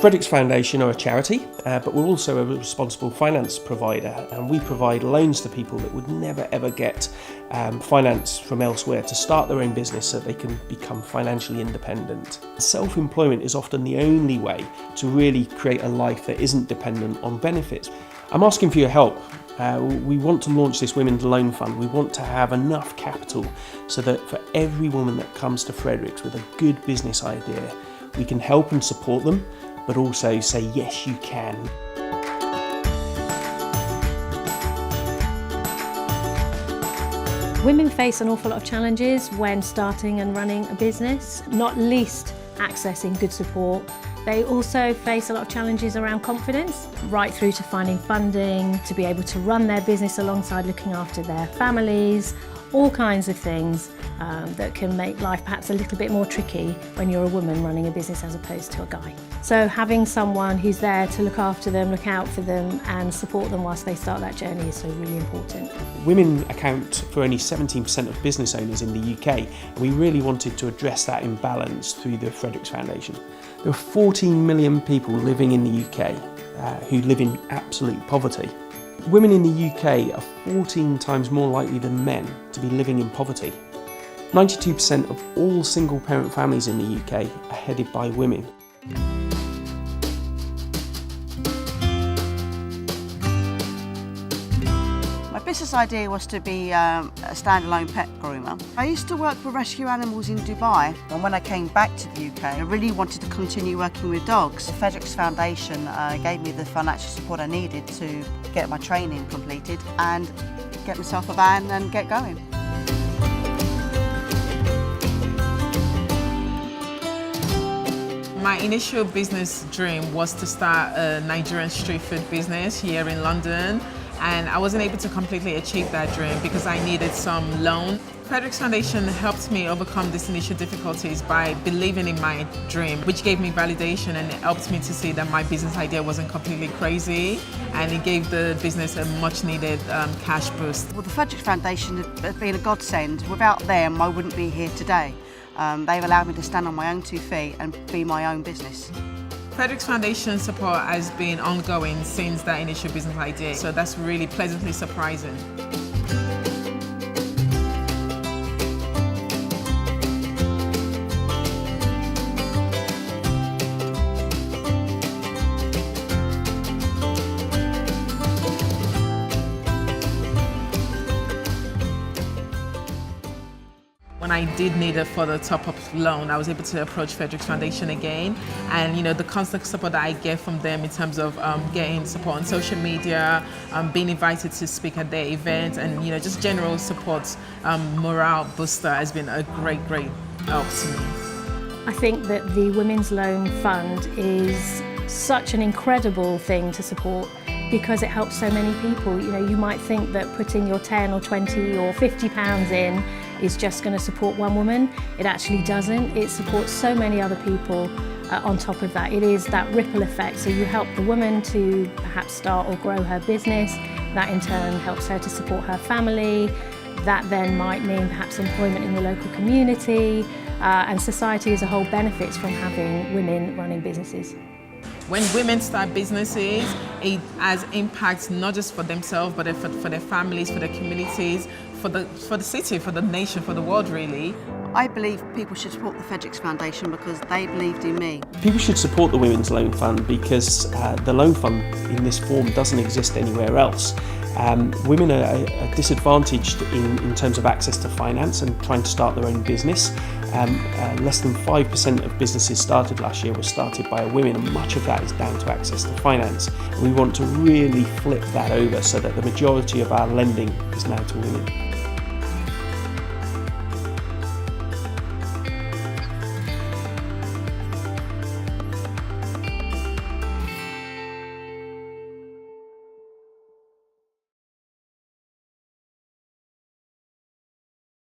Fredericks Foundation are a charity, but we're also a responsible finance provider, and we provide loans to people that would never ever get finance from elsewhere to start their own business so they can become financially independent. Self-employment is often the only way to really create a life that isn't dependent on benefits. I'm asking for your help. We want to launch this Women's Loan Fund. We want to have enough capital so that for every woman that comes to Fredericks with a good business idea, we can help and support them, but also say, yes, you can. Women face an awful lot of challenges when starting and running a business, not least accessing good support. They also face a lot of challenges around confidence, right through to finding funding, to be able to run their business alongside looking after their families, all kinds of things that can make life perhaps a little bit more tricky when you're a woman running a business as opposed to a guy. So having someone who's there to look after them, look out for them and support them whilst they start that journey is so really important. Women account for only 17% of business owners in the UK, and we really wanted to address that imbalance through the Fredericks Foundation. There are 14 million people living in the UK who live in absolute poverty. Women in the UK are 14 times more likely than men to be living in poverty. 92% of all single-parent families in the UK are headed by women. My business idea was to be a standalone pet groomer. I used to work for rescue animals in Dubai, and when I came back to the UK, I really wanted to continue working with dogs. The Fredericks Foundation gave me the financial support I needed to get my training completed and get myself a van and get going. My initial business dream was to start a Nigerian street food business here in London, and I wasn't able to completely achieve that dream because I needed some loan. Fredericks Foundation helped me overcome these initial difficulties by believing in my dream, which gave me validation, and it helped me to see that my business idea wasn't completely crazy, and it gave the business a much needed cash boost. Well, the Fredericks Foundation has been a godsend. Without them, I wouldn't be here today. They've allowed me to stand on my own 2 feet and be my own business. Fredericks Foundation support has been ongoing since that initial business idea, so that's really pleasantly surprising. When I did need a further top-up loan, I was able to approach Fredericks Foundation again, and the constant support that I get from them in terms of getting support on social media, being invited to speak at their events, and just general support, morale booster has been a great help to me. I think that the Women's Loan Fund is such an incredible thing to support because it helps so many people. You might think that putting your 10 or 20 or 50 pounds in is just going to support one woman. It actually doesn't. It supports so many other people on top of that. It is that ripple effect. So you help the woman to perhaps start or grow her business. That in turn helps her to support her family. That then might mean perhaps employment in the local community, and society as a whole benefits from having women running businesses. When women start businesses, it has impacts not just for themselves, but for their families, for their communities, for the city, for the nation, for the world really. I believe people should support the Fredericks Foundation because they believed in me. People should support the Women's Loan Fund because the loan fund in this form doesn't exist anywhere else. Women are disadvantaged in terms of access to finance and trying to start their own business. Less than 5% of businesses started last year were started by women, and much of that is down to access to finance. We want to really flip that over so that the majority of our lending is now to women.